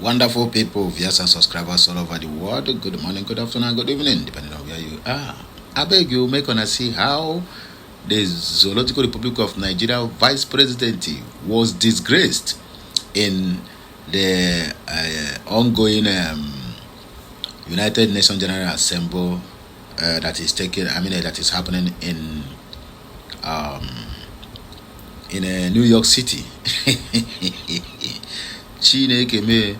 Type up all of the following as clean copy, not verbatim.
Wonderful people, viewers and subscribers all over the world. Good morning, good afternoon, good evening, depending on where you are. I beg you, make una see how the Zoological Republic of Nigeria Vice President was disgraced in the ongoing United Nations General Assembly that is that is happening in New York City. Chineke me.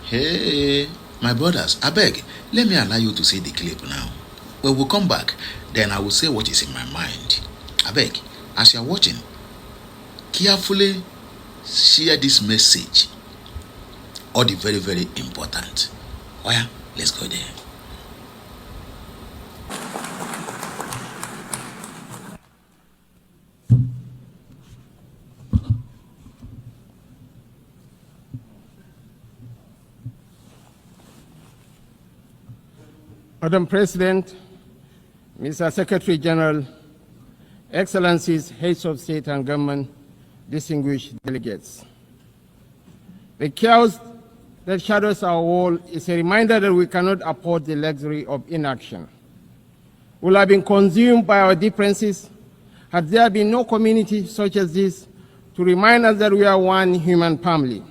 Hey, my brothers, I beg, let me allow you to see the clip now. When we come back, then I will say what is in my mind. I beg, as you are watching, carefully share this message. All the very, very important. Well, let's go there. Madam President, Mr. Secretary General, Excellencies, Heads of State and Government, distinguished delegates. The chaos that shadows our world is a reminder that we cannot afford the luxury of inaction. We have been consumed by our differences had there been no community such as this to remind us that we are one human family.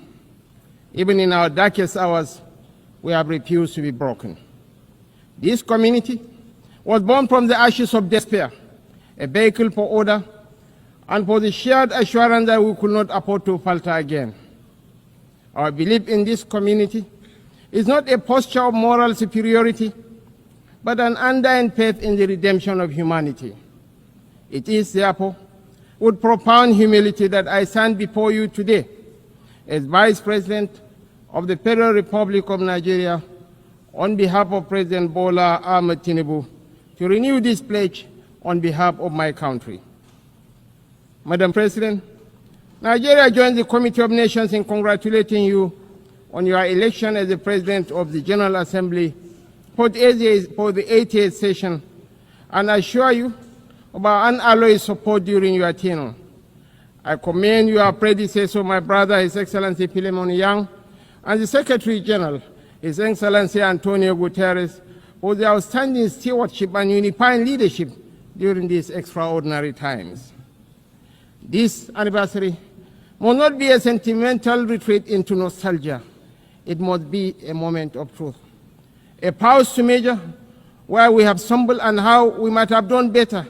Even in our darkest hours, we have refused to be broken. This community was born from the ashes of despair, a vehicle for order, and for the shared assurance that we could not afford to falter again. Our belief in this community is not a posture of moral superiority, but an undying faith in the redemption of humanity. It is, therefore, with profound humility that I stand before you today as Vice President of the Federal Republic of Nigeria on behalf of President Bola Ahmed Tinubu to renew this pledge on behalf of my country. Madam President, Nigeria joins the Committee of Nations in congratulating you on your election as the President of the General Assembly for the 80th session, and assure you of our unalloyed support during your tenure. I commend your predecessor, my brother, His Excellency Philemon Yang, and the Secretary General, His Excellency Antonio Guterres, for their outstanding stewardship and unifying leadership during these extraordinary times. This anniversary must not be a sentimental retreat into nostalgia. It must be a moment of truth, a pause to measure where we have stumbled and how we might have done better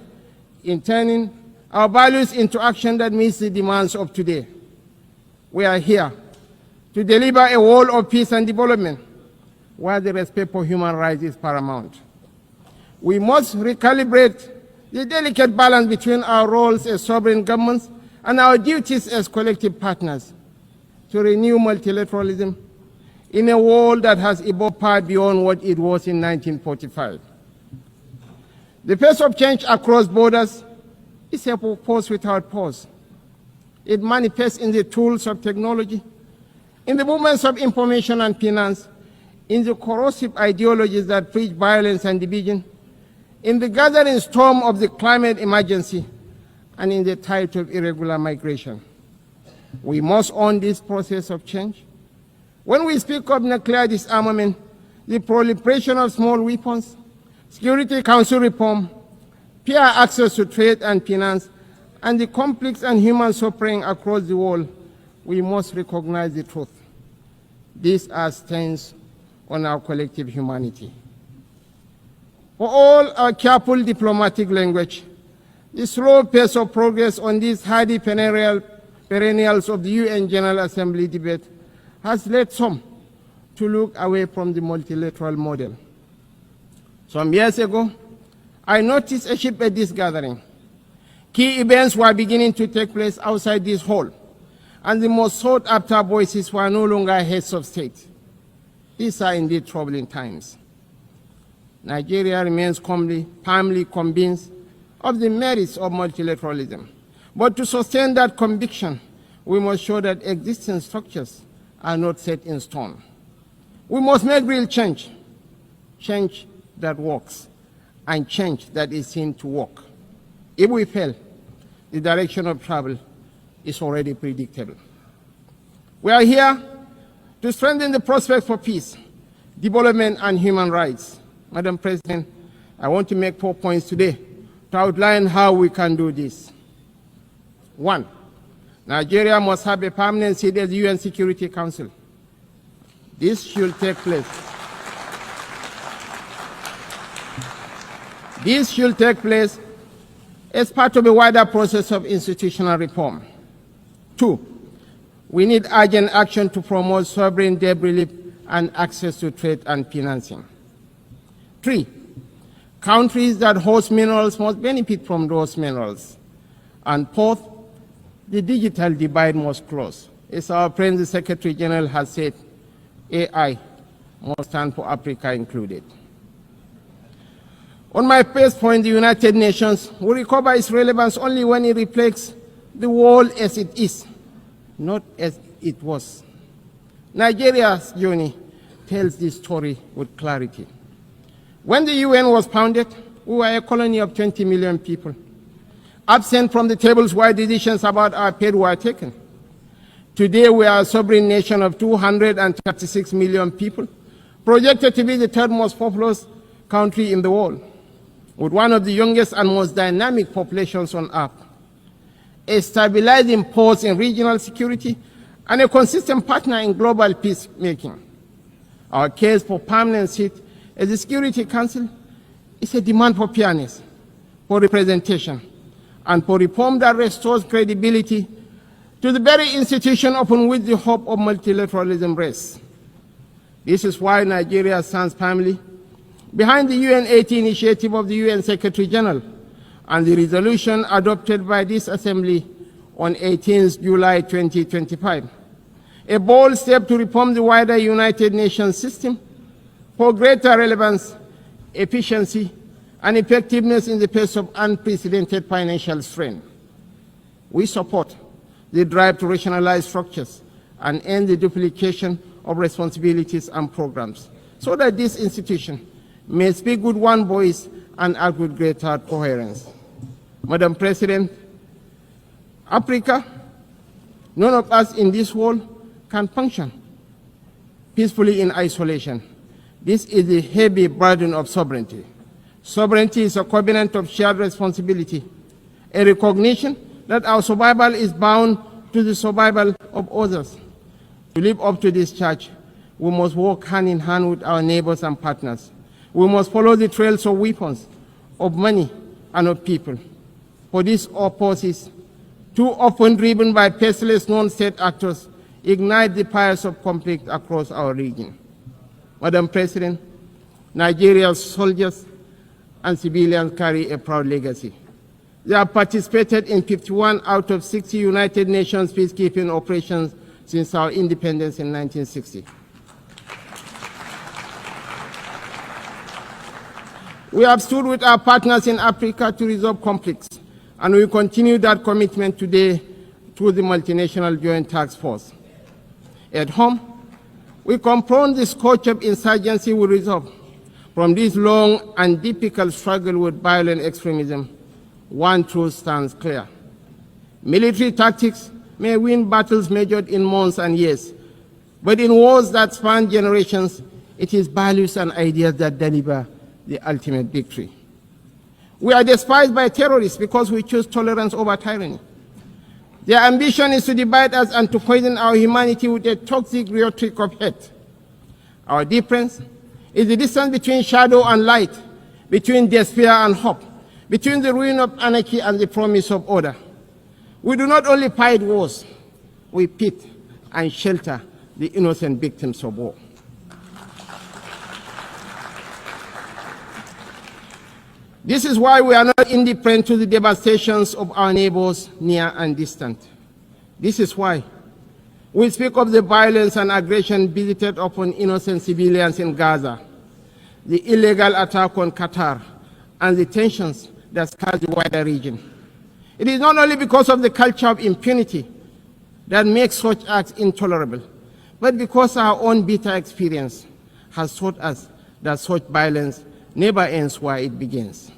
in turning our values into action that meets the demands of today. We are here to deliver a world of peace and development, where the respect for human rights is paramount. We must recalibrate the delicate balance between our roles as sovereign governments and our duties as collective partners to renew multilateralism in a world that has evolved far beyond what it was in 1945. The pace of change across borders is a force without pause. It manifests in the tools of technology, in the movements of information and finance, in the corrosive ideologies that preach violence and division, in the gathering storm of the climate emergency, and in the tide of irregular migration. We must own this process of change. When we speak of nuclear disarmament, the proliferation of small weapons, Security Council reform, fair access to trade and finance, and the conflicts and human suffering across the world, we must recognize the truth. These are stains on our collective humanity. For all our careful diplomatic language, the slow pace of progress on these hardy perennials of the UN General Assembly debate has led some to look away from the multilateral model. Some years ago, I noticed a shift at this gathering. Key events were beginning to take place outside this hall, and the most sought-after voices were no longer heads of state. These are indeed troubling times. Nigeria remains firmly convinced of the merits of multilateralism. But to sustain that conviction, we must show that existing structures are not set in stone. We must make real change, change that works, and change that is seen to work. If we fail, the direction of travel is already predictable. We are here to strengthen the prospects for peace, development, and human rights. Madam President, I want to make 4 points today to outline how we can do this. 1. Nigeria must have a permanent seat at the UN Security Council. This should take place. This should take place as part of a wider process of institutional reform. 2. We need urgent action to promote sovereign debt relief and access to trade and financing. 3. Countries that host minerals must benefit from those minerals. And 4th, the digital divide must close. As our friend the Secretary General has said, AI must stand for Africa included. On my first point, the United Nations will recover its relevance only when it reflects the world as it is, not as it was. Nigeria's journey tells this story with clarity. When the UN was founded, we were a colony of 20 million people, absent from the tables where decisions about our fate were taken. Today, we are a sovereign nation of 236 million people, projected to be the third most populous country in the world, with one of the youngest and most dynamic populations on earth, a stabilizing force in regional security, and a consistent partner in global peacemaking. Our case for permanent seat at the Security Council is a demand for fairness, for representation, and for reform that restores credibility to the very institution upon which the hope of multilateralism rests. This is why Nigeria stands firmly behind the UN-80 initiative of the UN Secretary General and the resolution adopted by this Assembly on 18 July 2025, a bold step to reform the wider United Nations system for greater relevance, efficiency, and effectiveness in the face of unprecedented financial strain. We support the drive to rationalize structures and end the duplication of responsibilities and programs, so that this institution may speak with one voice and act with greater coherence. Madam President, Africa, none of us in this world can function peacefully in isolation. This is the heavy burden of sovereignty. Sovereignty is a covenant of shared responsibility, a recognition that our survival is bound to the survival of others. To live up to this charge, we must work hand in hand with our neighbors and partners. We must follow the trails of weapons, of money, and of people. For these forces, too often driven by faceless non-state actors, ignite the fires of conflict across our region. Madam President, Nigeria's soldiers and civilians carry a proud legacy. They have participated in 51 out of 60 United Nations peacekeeping operations since our independence in 1960. We have stood with our partners in Africa to resolve conflicts, and we continue that commitment today through the Multinational Joint Task Force. At home, we confront the scourge of insurgency with resolve. From this long and difficult struggle with violent extremism, one truth stands clear. Military tactics may win battles measured in months and years, but in wars that span generations, it is values and ideas that deliver the ultimate victory. We are despised by terrorists because we choose tolerance over tyranny. Their ambition is to divide us and to poison our humanity with a toxic rhetoric of hate. Our difference is the distance between shadow and light, between despair and hope, between the ruin of anarchy and the promise of order. We do not only fight wars, we pit and shelter the innocent victims of war. This is why we are not indifferent to the devastations of our neighbors near and distant. This is why we speak of the violence and aggression visited upon innocent civilians in Gaza, the illegal attack on Qatar, and the tensions that scar the wider region. It is not only because of the culture of impunity that makes such acts intolerable, but because our own bitter experience has taught us that such violence never ends where it begins.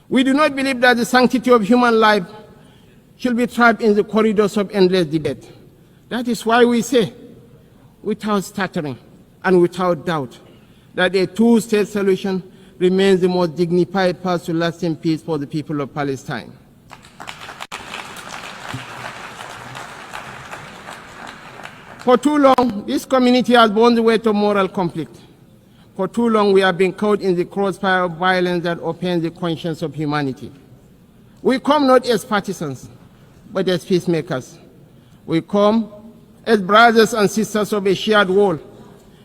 We do not believe that the sanctity of human life should be trapped in the corridors of endless debate. That is why we say without stuttering and without doubt that a two-state solution remains the most dignified path to lasting peace for the people of Palestine. For too long, this community has borne the weight of moral conflict. For too long, we have been caught in the crossfire of violence that offends the conscience of humanity. We come not as partisans, but as peacemakers. We come as brothers and sisters of a shared wall,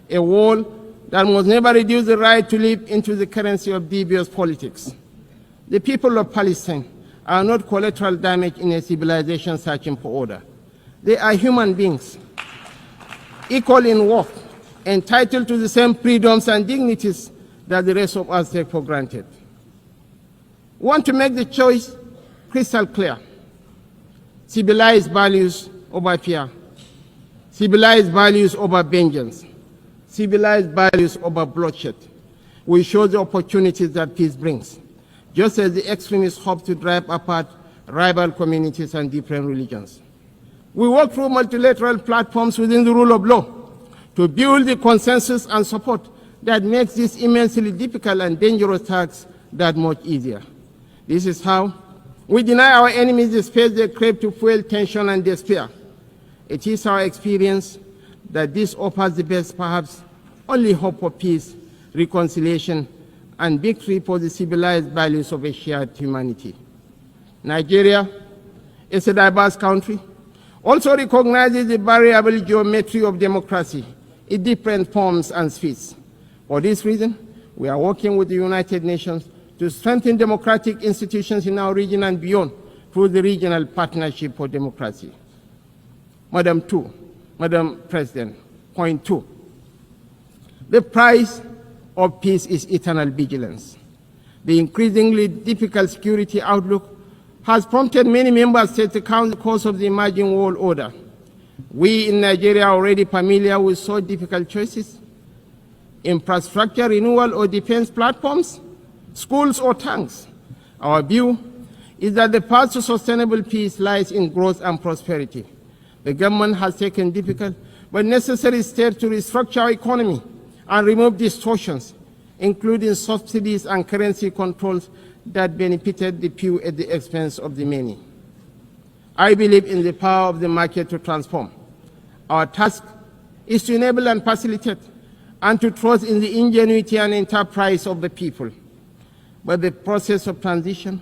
a wall that must never reduce the right to live into the currency of devious politics. The people of Palestine are not collateral damage in a civilization searching for order. They are human beings, equal in worth, entitled to the same freedoms and dignities that the rest of us take for granted. We want to make the choice crystal clear. Civilized values over fear. Civilized values over vengeance. Civilized values over bloodshed. We show the opportunities that peace brings, just as the extremists hope to drive apart rival communities and different religions. We work through multilateral platforms within the rule of law to build the consensus and support that makes this immensely difficult and dangerous task that much easier. This is how we deny our enemies the space they crave to fuel tension and despair. It is our experience that this offers the best, perhaps only hope for peace, reconciliation, and victory for the civilized values of a shared humanity. Nigeria is a diverse country, also recognizes the variable geometry of democracy in different forms and speeds. For this reason, we are working with the United Nations to strengthen democratic institutions in our region and beyond through the Regional Partnership for Democracy. Madam President, point 2. The price of peace is eternal vigilance. The increasingly difficult security outlook has prompted many member states to count the cost of the emerging world order. We in Nigeria are already familiar with so difficult choices: infrastructure renewal or defense platforms, schools or tanks. Our view is that the path to sustainable peace lies in growth and prosperity. The government has taken difficult but necessary steps to restructure our economy and remove distortions, including subsidies and currency controls that benefited the few at the expense of the many. I believe in the power of the market to transform. Our task is to enable and facilitate, and to trust in the ingenuity and enterprise of the people. But the process of transition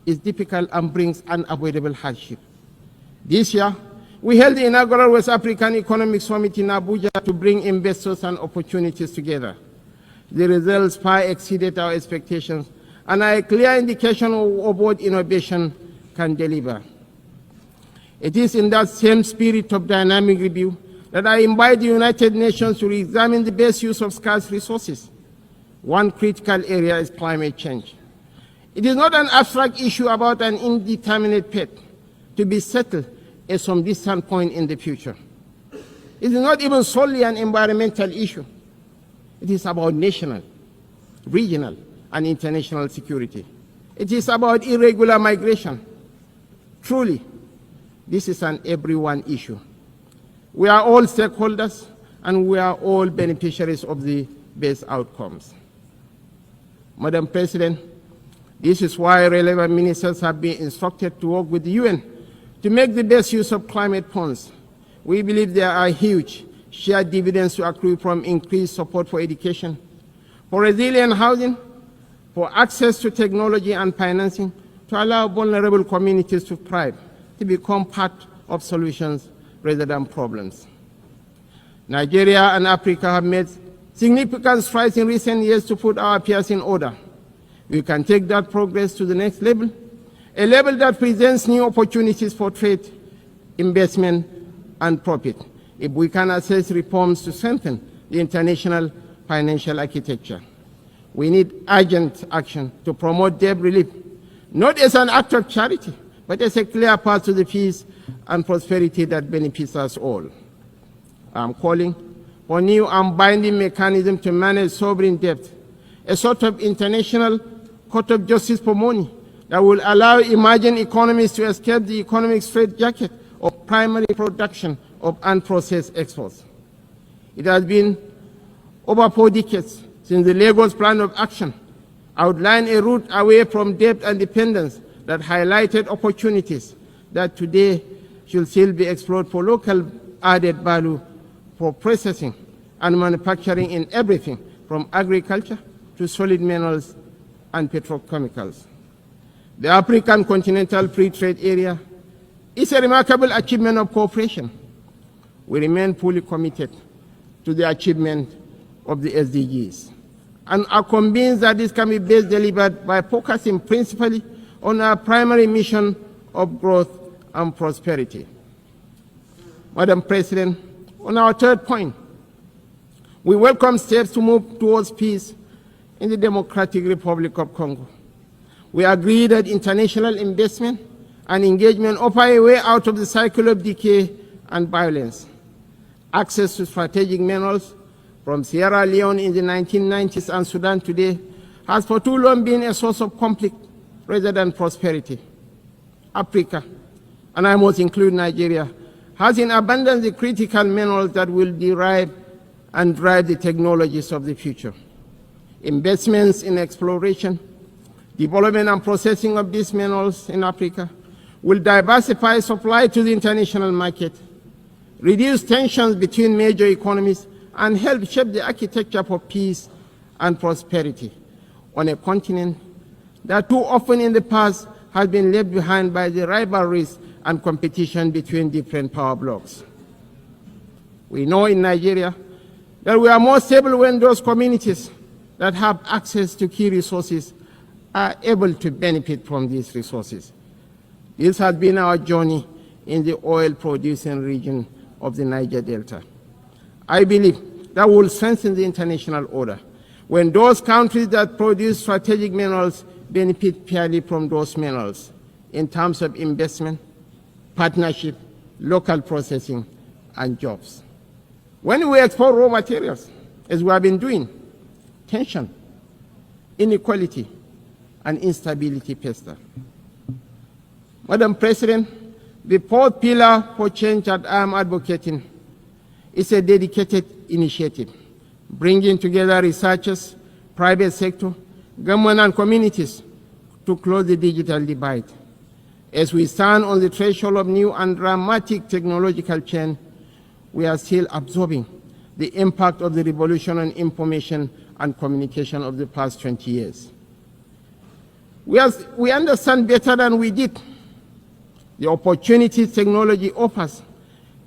is difficult and brings unavoidable hardship. This year, we held the inaugural West African Economic Summit in Abuja to bring investors and opportunities together. The results far exceeded our expectations and are a clear indication of what innovation can deliver. It is in that same spirit of dynamic review that I invite the United Nations to re-examine the best use of scarce resources. One critical area is climate change. It is not an abstract issue about an indeterminate fate to be settled at some distant point in the future. It is not even solely an environmental issue. It is about national, regional, and international security. It is about irregular migration. Truly, this is an everyone issue. We are all stakeholders, and we are all beneficiaries of the best outcomes. Madam President, this is why relevant ministers have been instructed to work with the UN to make the best use of climate funds. We believe there are huge shared dividends to accrue from increased support for education, for resilient housing, for access to technology and financing to allow vulnerable communities to thrive, to become part of solutions rather than problems. Nigeria and Africa have made significant strides in recent years to put our affairs in order. We can take that progress to the next level, a level that presents new opportunities for trade, investment, and profit, if we can assess reforms to strengthen the international financial architecture. We need urgent action to promote debt relief, not as an act of charity, but as a clear path to the peace and prosperity that benefits us all. I'm calling for new and binding mechanism to manage sovereign debt, a sort of international court of justice for money that will allow emerging economies to escape the economic straitjacket of primary production of unprocessed exports. It has been over 4 decades since the Lagos Plan of Action outlined a route away from debt and dependence that highlighted opportunities that today should still be explored for local added value for processing and manufacturing in everything from agriculture to solid minerals and petrochemicals. The African Continental Free Trade Area is a remarkable achievement of cooperation. We remain fully committed to the achievement of the SDGs and are convinced that this can be best delivered by focusing principally on our primary mission of growth and prosperity. Madam President, on our third point, we welcome steps to move towards peace in the Democratic Republic of Congo. We agree that international investment and engagement offer a way out of the cycle of decay and violence. Access to strategic minerals from Sierra Leone in the 1990s and Sudan today has for too long been a source of conflict rather than prosperity. Africa, and I must include Nigeria, has in abundance the critical minerals that will derive and drive the technologies of the future. Investments in exploration, development and processing of these minerals in Africa will diversify supply to the international market, reduce tensions between major economies, and help shape the architecture for peace and prosperity on a continent that too often in the past has been left behind by the rivalries and competition between different power blocs. We know in Nigeria that we are more stable when those communities that have access to key resources are able to benefit from these resources. This has been our journey in the oil-producing region of the Niger Delta. I believe that will strengthen the international order when those countries that produce strategic minerals benefit fairly from those minerals in terms of investment, partnership, local processing, and jobs. When we export raw materials, as we have been doing, tension, inequality, and instability fester. Madam President, the fourth pillar for change that I am advocating is a dedicated initiative, bringing together researchers, private sector, government, and communities to close the digital divide. As we stand on the threshold of new and dramatic technological change, we are still absorbing the impact of the revolution on information and communication of the past 20 years. We understand better than we did the opportunities technology offers,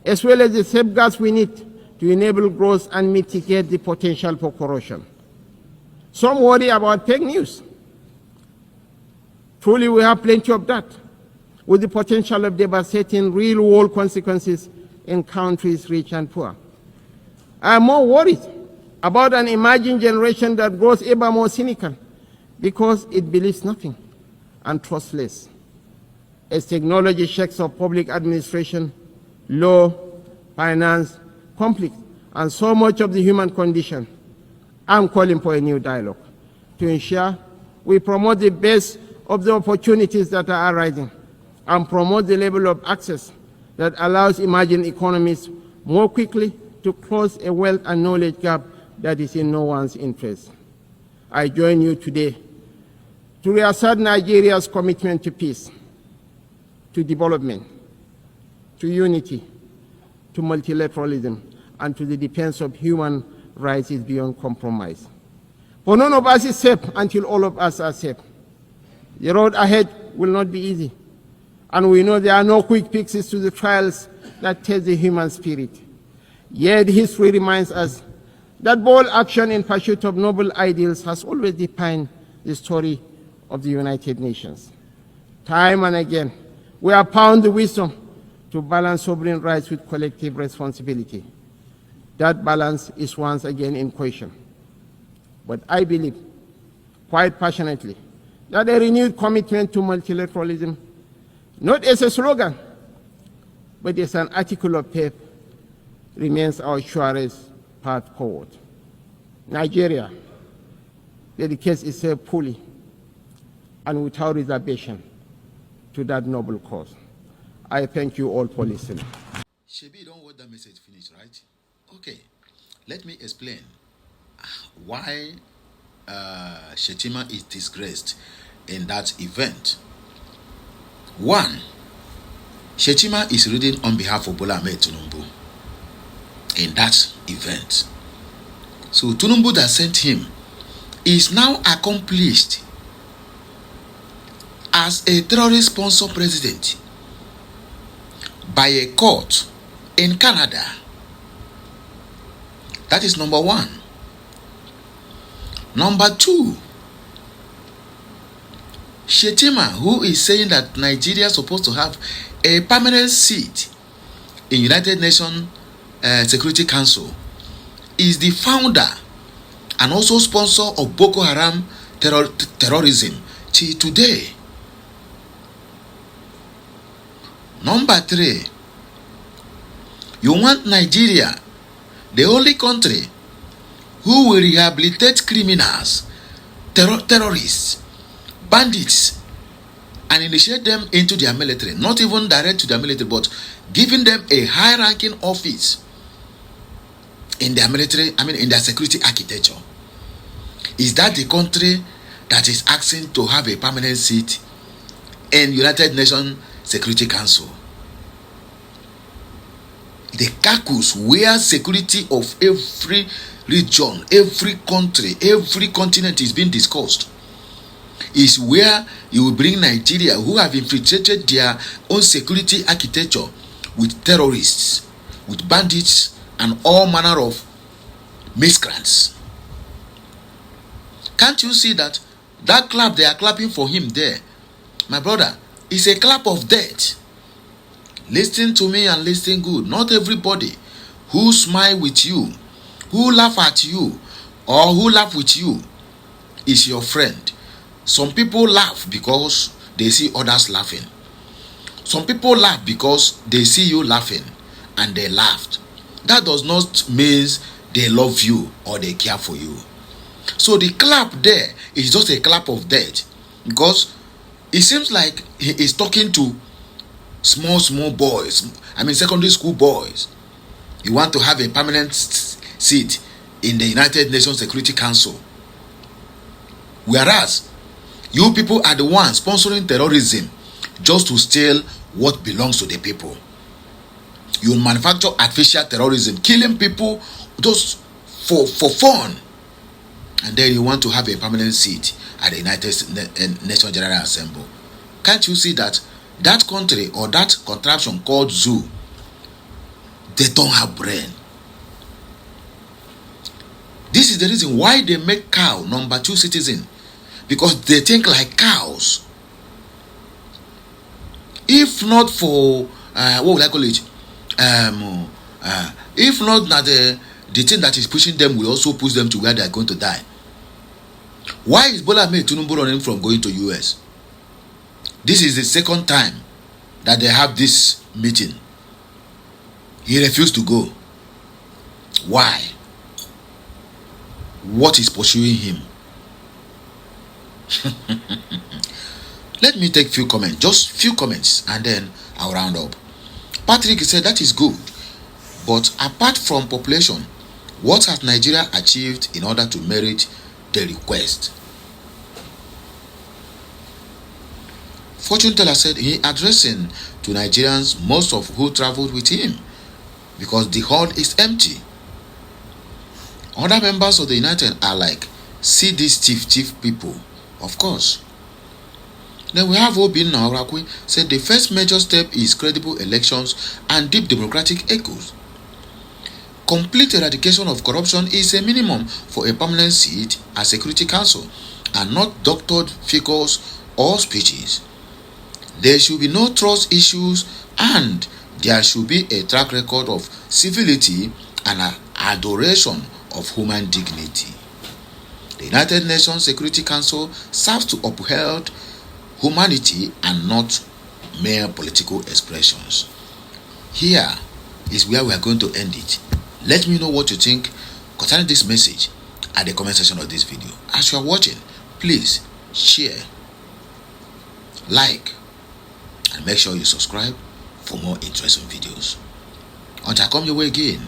as well as the safeguards we need to enable growth and mitigate the potential for corruption. Some worry about fake news. Truly, we have plenty of that, with the potential of devastating real-world consequences in countries rich and poor. I am more worried about an emerging generation that grows ever more cynical because it believes nothing and trusts less. As technology shakes up public administration, law, finance, conflict, and so much of the human condition, I'm calling for a new dialogue to ensure we promote the best of the opportunities that are arising and promote the level of access that allows emerging economies more quickly to close a wealth and knowledge gap that is in no one's interest. I join you today to reassert Nigeria's commitment to peace, to development, to unity, to multilateralism, and to the defense of human rights is beyond compromise. For none of us is safe until all of us are safe. The road ahead will not be easy, and we know there are no quick fixes to the trials that test the human spirit. Yet history reminds us that bold action in pursuit of noble ideals has always defined the story of the United Nations. Time and again, we have found the wisdom to balance sovereign rights with collective responsibility. That balance is once again in question. But I believe, quite passionately, that a renewed commitment to multilateralism, not as a slogan, but as an article of faith, remains our surest path forward. Nigeria dedicates itself fully and without reservation to that noble cause. I thank you all for listening. Shebi, don't want that message finished, right? Okay, let me explain why Shetima is disgraced in that event. One, Shetima is reading on behalf of Bola Ahmed Tinubu in that event. So Tinubu that sent him is now accomplished as a terrorist sponsor president by a court in Canada. That is number one. Number two, Shetima, who is saying that Nigeria is supposed to have a permanent seat in United Nations Security Council, is the founder and also sponsor of Boko Haram terrorism till today. Number three, you want Nigeria, the only country who will rehabilitate criminals, terrorists, bandits, and initiate them into their military, not even direct to their military, but giving them a high-ranking office in their military, in their security architecture. Is that the country that is asking to have a permanent seat in United Nations Security Council? The caucus where security of every region, every country, every continent is being discussed, is where you will bring Nigeria, who have infiltrated their own security architecture with terrorists, with bandits, and all manner of miscreants. Can't you see that clap they are clapping for him there, my brother, is a clap of death? Listen to me and listen good. Not everybody who smile with you, who laugh at you, or who laugh with you is your friend. Some people laugh because they see others laughing. Some people laugh because they see you laughing and they laughed. That does not mean they love you or they care for you. So the clap there is just a clap of death, because it seems like he is talking to small boys, secondary school boys. You want to have a permanent seat in the United Nations Security Council, whereas you people are the ones sponsoring terrorism just to steal what belongs to the people. You manufacture artificial terrorism, killing people just for fun, and then you want to have a permanent seat at the United Nations General Assembly. Can't you see that that country or that contraption called zoo, they don't have brain? This is the reason why they make cow number 2 citizen, because they think like cows. If not for what would I call it? If not that the thing that is pushing them will also push them to where they are going to die. Why is Bola Ahmed Tinubu running from going to US? This is the second time that they have this meeting. He refused to go. Why? What is pursuing him? Let me take few comments, just few comments, and then I'll round up. Patrick said that is good, but apart from population, what has Nigeria achieved in order to merit the request? Fortune teller said he addressing to Nigerians, most of who traveled with him, because the hall is empty. Other members of the United are like, see these chief people, of course. Then we have Obin Naurakwe said the first major step is credible elections and deep democratic echoes. Complete eradication of corruption is a minimum for a permanent seat at Security Council, and not doctored figures or speeches. There should be no trust issues, and there should be a track record of civility and adoration of human dignity. The United Nations Security Council serves to uphold humanity and not mere political expressions. Here is where we are going to end it. Let me know what you think concerning this message at the comment section of this video. As you are watching, please share, like, and make sure you subscribe for more interesting videos. Until I come your way again,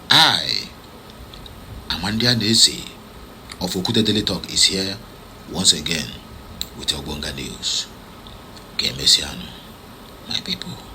I, Amandia Nese of Okuta Daily Talk, is here once again with your Unga news. Ke Mesiano, my people.